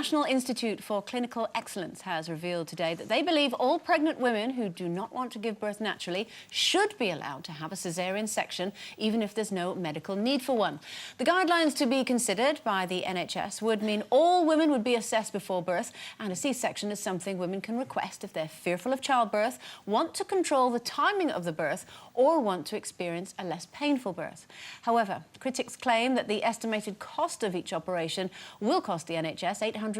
National Institute for Clinical Excellence has revealed today that they believe all pregnant women who do not want to give birth naturally should be allowed to have a caesarean section, even if there's no medical need for one. The guidelines to be considered by the NHS would mean all women would be assessed before birth, and a C-section is something women can request if they're fearful of childbirth, want to control the timing of the birth, or want to experience a less painful birth. However, critics claim that the estimated cost of each operation will cost the NHS £800.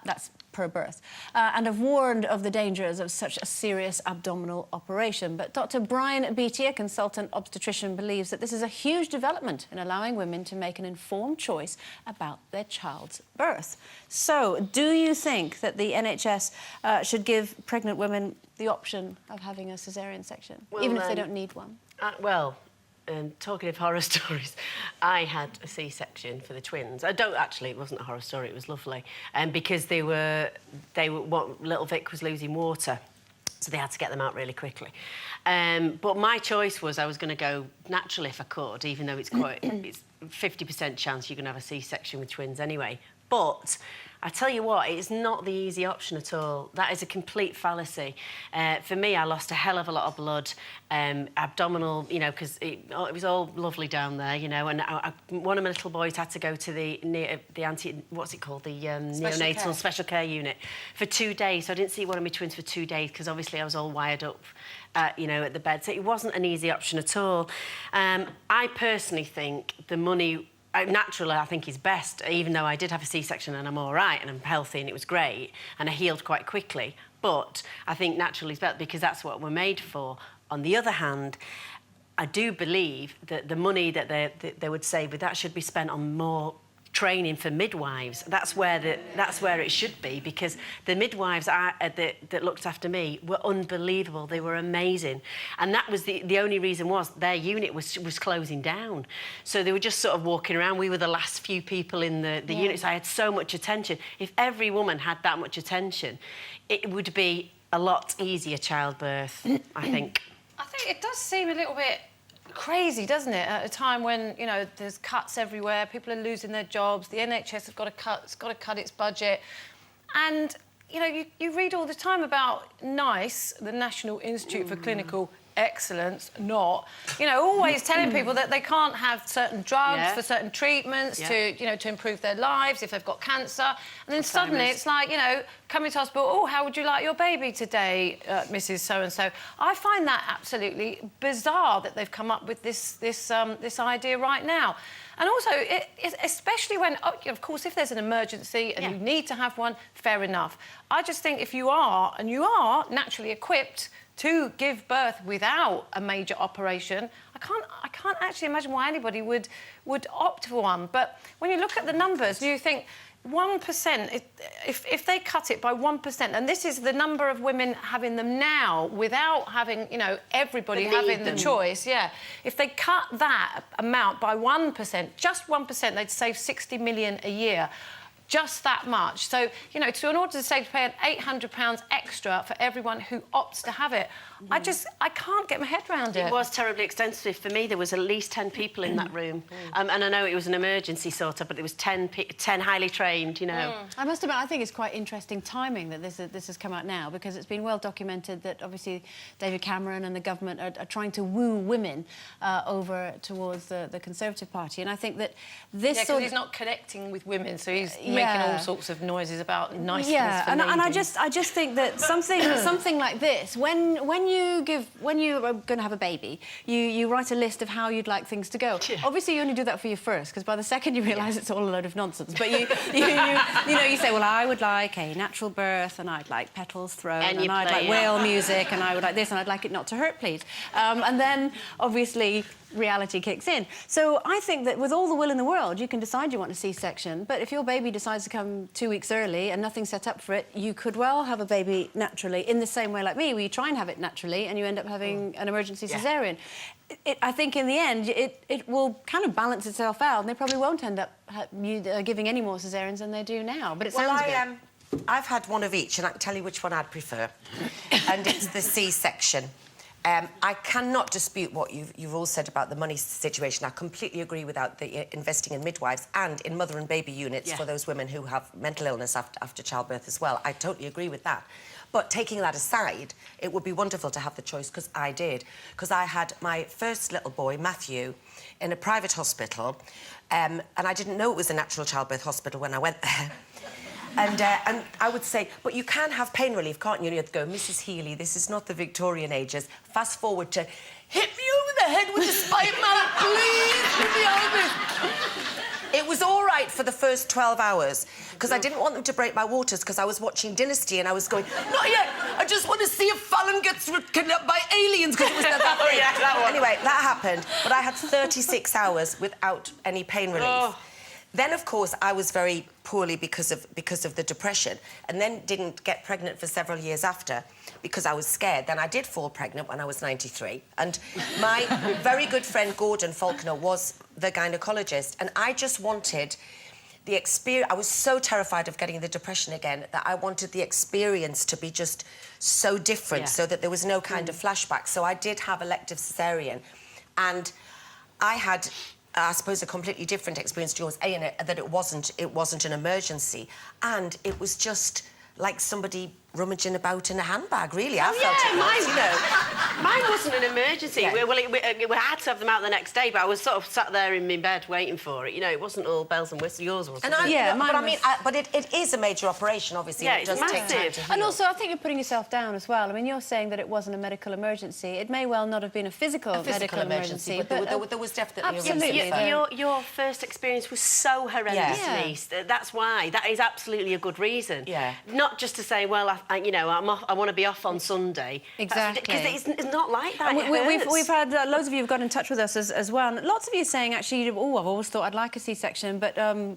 That's per birth, and have warned of the dangers of such a serious abdominal operation. But Dr. Brian Beattie, a consultant obstetrician, believes that this is a huge development in allowing women to make an informed choice about their child's birth. So, do you think that the NHS should give pregnant women the option of having a caesarean section, even if they don't need one? Talking of horror stories, I had a C-section for the twins. It wasn't a horror story, it was lovely. Because little Vic was losing water, so they had to get them out really quickly. But my choice was I was going to go natural if I could, even though it's 50% chance you're going to have a C-section with twins anyway. But I tell you what, it's not the easy option at all. That is a complete fallacy. For me, I lost a hell of a lot of blood, abdominal, you know, because it was all lovely down there, you know, and one of my little boys had to go to the neonatal special care unit for 2 days. So I didn't see one of my twins for 2 days because obviously I was all wired up, you know, at the bed. So it wasn't an easy option at all. I personally think the money... Naturally, I think is best, even though I did have a C-section and I'm all right and I'm healthy and it was great and I healed quite quickly. But I think naturally is better because that's what we're made for. On the other hand, I do believe that the money that they would save with that should be spent on more training for midwives. That's where it should be, because the midwives that looked after me were unbelievable. They were amazing, and that was the only reason was their unit was closing down, so they were just sort of walking around. We were the last few people in the unit, so I had so much attention. If every woman had that much attention, it would be a lot easier childbirth, I think. I think it does seem a little bit crazy, doesn't it? At a time when, you know, there's cuts everywhere, people are losing their jobs, the NHS has got to cut its budget, and you know, you read all the time about NICE, the National Institute for Clinical Excellence, always telling people that they can't have certain drugs for certain treatments to improve their lives if they've got cancer, and then suddenly it's like, you know, coming to hospital, oh, how would you like your baby today, Mrs. So-and-so? I find that absolutely bizarre that they've come up with this idea right now. And also, especially when, of course, if there's an emergency and you need to have one, fair enough. I just think if you are naturally equipped to give birth without a major operation, I can't actually imagine why anybody would opt for one. But when you look at the numbers, you think 1%, if they cut it by 1%, and this is the number of women having them now without having, you know, everybody having the choice, if they cut that amount by 1%, just 1%, they'd save 60 million a year. Just that much. So, you know, in order to save, pay £800 extra for everyone who opts to have it, I can't get my head around it. It was terribly extensive. For me, there was at least 10 people in that room. And I know it was an emergency sort of, but there was 10 highly trained, you know. I must admit, I think it's quite interesting timing that this has come out now, because it's been well documented that obviously David Cameron and the government are trying to woo women over towards the Conservative Party. And I think that this because he's not connecting with women, so he's making all sorts of noises about niceness for and I just think that something like this, when you are going to have a baby, you write a list of how you'd like things to go. Obviously, you only do that for your first, because by the second you realise it's all a load of nonsense. But you say, well, I would like a natural birth, and I'd like petals thrown, and I'd like whale music, and I would like this, and I'd like it not to hurt, please. And then, obviously, reality kicks in. So I think that with all the will in the world, you can decide you want a C-section, but if your baby decides to come 2 weeks early and nothing's set up for it, you could well have a baby naturally, in the same way like me, where you try and have it naturally and you end up having an emergency caesarean. I think in the end, it will kind of balance itself out, and they probably won't end up giving any more caesareans than they do now, but it sounds good. I've had one of each, and I can tell you which one I'd prefer. And it's the C-section. I cannot dispute what you've all said about the money situation. I completely agree without the investing in midwives and in mother and baby units for those women who have mental illness after childbirth as well. I totally agree with that. But taking that aside, it would be wonderful to have the choice, because I did. Because I had my first little boy, Matthew, in a private hospital, and I didn't know it was a natural childbirth hospital when I went there. And I would say, but you can have pain relief, can't you? And you'd go, Mrs. Healy, this is not the Victorian ages. Fast forward to, hit me over the head with a spike mallet, please, give me out of this. It was all right for the first 12 hours, because I didn't want them to break my waters, because I was watching Dynasty and I was going, not yet, I just want to see if Fallon gets kidnapped by aliens, because it was that thing. That one. Anyway, that happened, but I had 36 hours without any pain relief. Then, of course, I was very poorly because of the depression, and then didn't get pregnant for several years after because I was scared. Then I did fall pregnant when I was 93, and my very good friend Gordon Faulkner was the gynaecologist, and I just wanted the experience. I was so terrified of getting the depression again that I wanted the experience to be just so different, so that there was no kind of flashback. So I did have elective cesarean, and I had, I suppose, a completely different experience to yours, in it, that it wasn't an emergency, and it was just like somebody rummaging about in a handbag, really. I felt it was, you know. Mine wasn't an emergency. Yeah. We had to have them out the next day, but I was sort of sat there in my bed waiting for it. You know, it wasn't all bells and whistles. Yours wasn't. And mine but I was- mean, but it is a major operation, obviously. Yeah, and it it's does take time massive. to heal. And also, I think you're putting yourself down as well. I mean, you're saying that it wasn't a medical emergency. It may well not have been a physical medical emergency, but there was definitely absolutely, a reason. Your first experience was so horrendous, Yeah. Denise. That's why. That is absolutely a good reason. Yeah. Not just to say, well, I want to be off on Sunday. Exactly. Because it's not like that. And It we've hurts. had loads of you have got in touch with us as well. And lots of you saying, actually, oh, I've always thought I'd like a C-section, but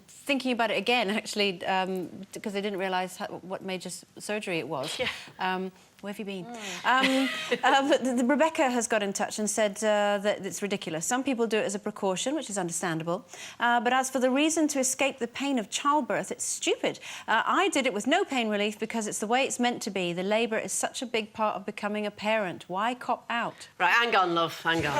thinking about it again, actually, because they didn't realise what major surgery it was. Yeah. Where have you been? Rebecca has got in touch and said that it's ridiculous. Some people do it as a precaution, which is understandable. But as for the reason to escape the pain of childbirth, it's stupid. I did it with no pain relief because it's the way it's meant to be. The labour is such a big part of becoming a parent. Why cop out? Right, hang on, love, hang on.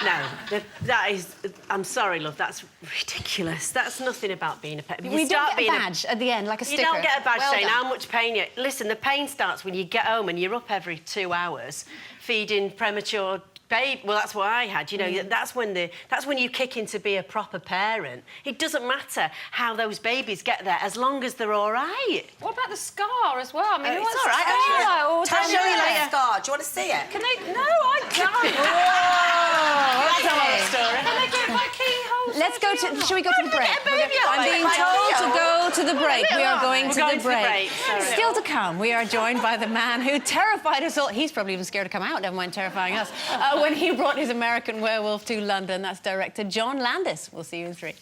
No, that is... I'm sorry, love, that's ridiculous. That's nothing about being a parent. We don't get a badge at the end, like a sticker. You don't get a badge Well saying done. how much pain you... Listen, the pain starts when you get home and you're up every 2 hours feeding premature baby. Well, that's what I had, you know. That's when you kick in to be a proper parent. It doesn't matter how those babies get there, as long as they're all right. What about the scar as well? I mean, who It's wants all a right, scar? actually. Like, all Tell down me your your leg? scar. Do you want to see it? Can they? No, I don't. Can they get my keyhole? Let's go to... Shall we go to the break? get a baby out I'm of being it. told to go to the break. We are going We're to going the break. Sorry. Still to come, we are joined by the man who terrified us all. He's probably even scared to come out, never mind terrifying us, when he brought his American Werewolf to London. That's director John Landis. We'll see you in 3.